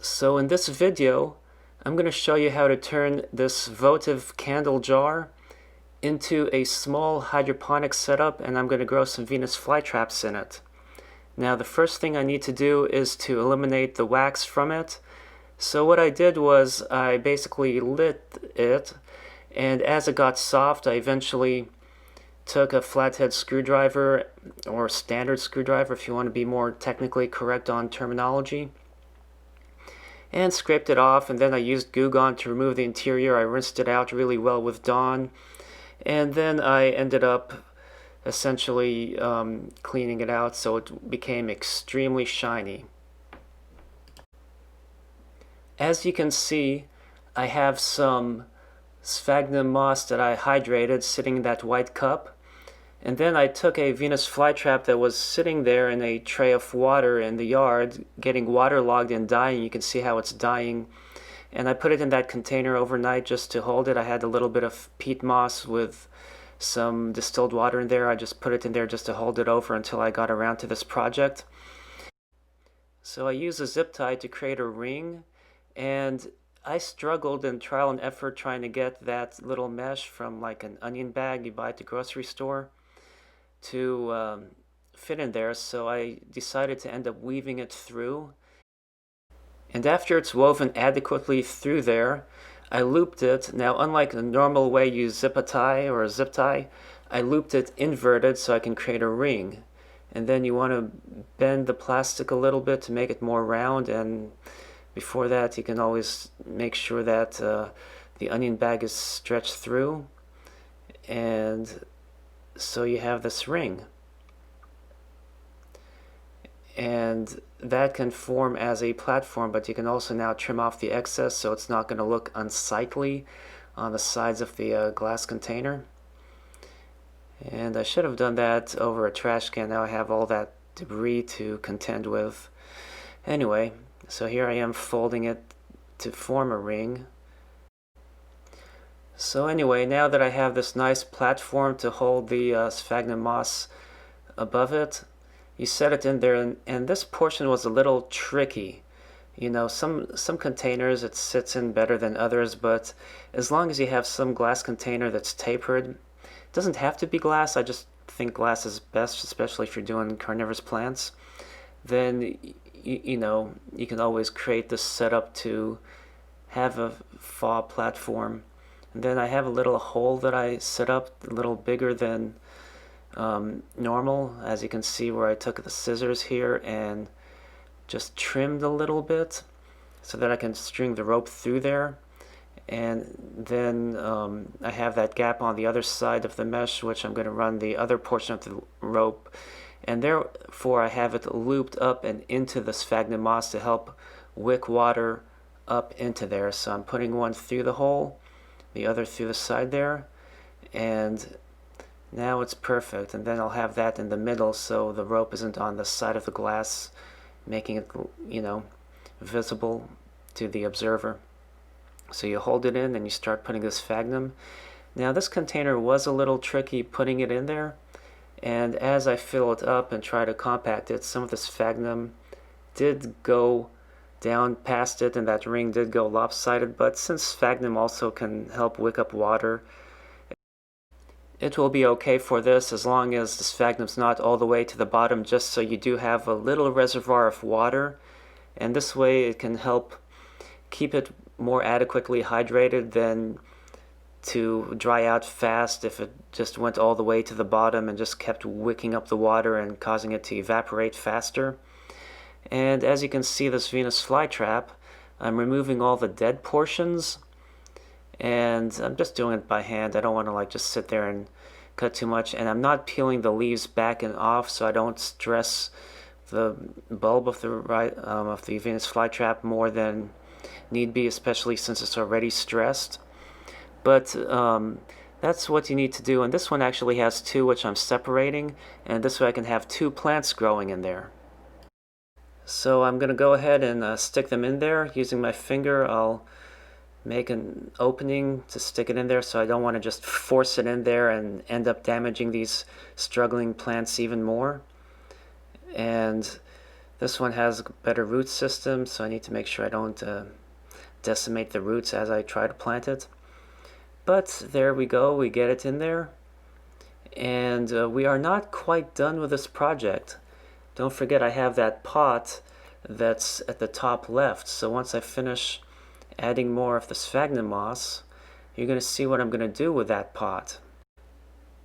So in this video, I'm going to show you how to turn this votive candle jar into a small hydroponic setup, and I'm going to grow some Venus flytraps in it. Now the first thing I need to do is to eliminate the wax from it. So what I did was I basically lit it, and as it got soft I eventually took a flathead screwdriver, or standard screwdriver if you want to be more technically correct on terminology, and scraped it off, and then I used Goo Gone to remove the interior. I rinsed it out really well with Dawn, and then I ended up essentially cleaning it out so it became extremely shiny. As you can see, I have some sphagnum moss that I hydrated sitting in that white cup, and then I took a Venus flytrap that was sitting there in a tray of water in the yard, getting waterlogged and dying. You can see how it's dying. And I put it in that container overnight just to hold it. I had a little bit of peat moss with some distilled water in there. I just put it in there just to hold it over until I got around to this project. So I used a zip tie to create a ring, and I struggled in trial and effort trying to get that little mesh from like an onion bag you buy at the grocery store to fit in there, so I decided to end up weaving it through. And after it's woven adequately through there, I looped it. Now, unlike the normal way you zip a tie or a zip tie, I looped it inverted so I can create a ring. And then you want to bend the plastic a little bit to make it more round, and before that you can always make sure that the onion bag is stretched through, and so you have this ring. And that can form as a platform, but you can also now trim off the excess so it's not going to look unsightly on the sides of the glass container. And I should have done that over a trash can. Now I have all that debris to contend with. Anyway, so here I am folding it to form a ring. So anyway, now that I have this nice platform to hold the sphagnum moss above it, you set it in there, and this portion was a little tricky. You know, some containers it sits in better than others, but as long as you have some glass container that's tapered, it doesn't have to be glass. I just think glass is best, especially if you're doing carnivorous plants. Then you know, you can always create this setup to have a fall platform. And then I have a little hole that I set up a little bigger than normal, as you can see, where I took the scissors here and just trimmed a little bit so that I can string the rope through there. And then I have that gap on the other side of the mesh, which I'm going to run the other portion of the rope, and therefore I have it looped up and into the sphagnum moss to help wick water up into there. So I'm putting one through the hole, the other through the side there, and now it's perfect. And then I'll have that in the middle so the rope isn't on the side of the glass, making it, you know, visible to the observer. So you hold it in and you start putting the sphagnum. Now this container was a little tricky putting it in there, and as I fill it up and try to compact it, some of the sphagnum did go down past it, and that ring did go lopsided. But since sphagnum also can help wick up water, it will be okay for this, as long as the sphagnum's not all the way to the bottom, just so you do have a little reservoir of water, and this way it can help keep it more adequately hydrated than to dry out fast if it just went all the way to the bottom and just kept wicking up the water and causing it to evaporate faster. And as you can see, this Venus flytrap, I'm removing all the dead portions, and I'm just doing it by hand. I don't want to like just sit there and cut too much, and I'm not peeling the leaves back and off so I don't stress the bulb of the Venus flytrap more than need be, especially since it's already stressed. But that's what you need to do. And this one actually has two, which I'm separating, and this way I can have two plants growing in there. So I'm going to go ahead and stick them in there. Using my finger, I'll make an opening to stick it in there, so I don't want to just force it in there and end up damaging these struggling plants even more. And This one has a better root system, so I need to make sure I don't decimate the roots as I try to plant it. But there we go, we get it in there. And we are not quite done with this project. Don't forget I have that pot that's at the top left. So once I finish adding more of the sphagnum moss, you're going to see what I'm going to do with that pot.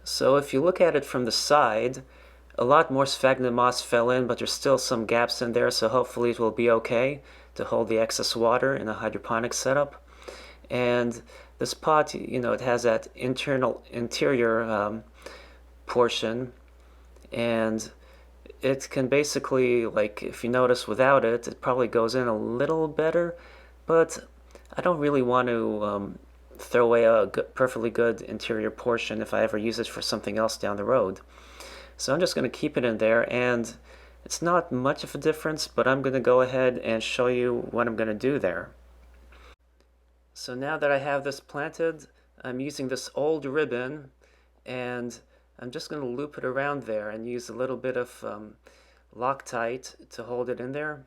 So if you look at it from the side, a lot more sphagnum moss fell in, but there's still some gaps in there, so hopefully it will be okay to hold the excess water in a hydroponic setup. And this pot, it has that interior portion, and it can basically, like, if you notice without it, it probably goes in a little better, but I don't really want to throw away a perfectly good interior portion if I ever use it for something else down the road. So I'm just going to keep it in there, and it's not much of a difference, but I'm going to go ahead and show you what I'm going to do there. So now that I have this planted, I'm using this old ribbon, and I'm just going to loop it around there and use a little bit of Loctite to hold it in there.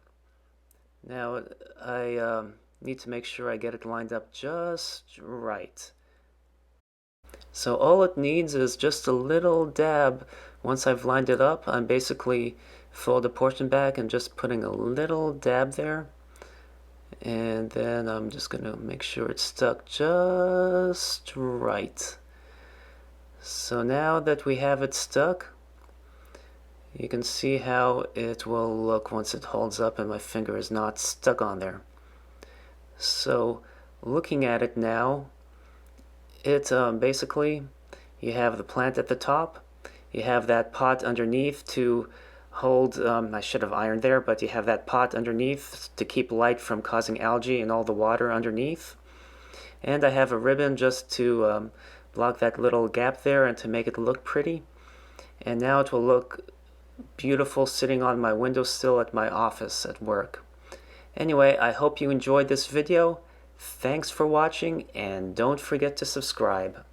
Now I need to make sure I get it lined up just right. So all it needs is just a little dab. Once I've lined it up, I'm basically fold the portion back and just putting a little dab there. And then I'm just going to make sure it's stuck just right. So now that we have it stuck, you can see how it will look once it holds up and my finger is not stuck on there. So looking at it now, it basically, you have the plant at the top, you have that pot underneath to hold, I should have ironed there, but you have that pot underneath to keep light from causing algae and all the water underneath. And I have a ribbon just to block that little gap there and to make it look pretty. And now it will look beautiful sitting on my windowsill at my office at work. Anyway, I hope you enjoyed this video. Thanks for watching, and don't forget to subscribe.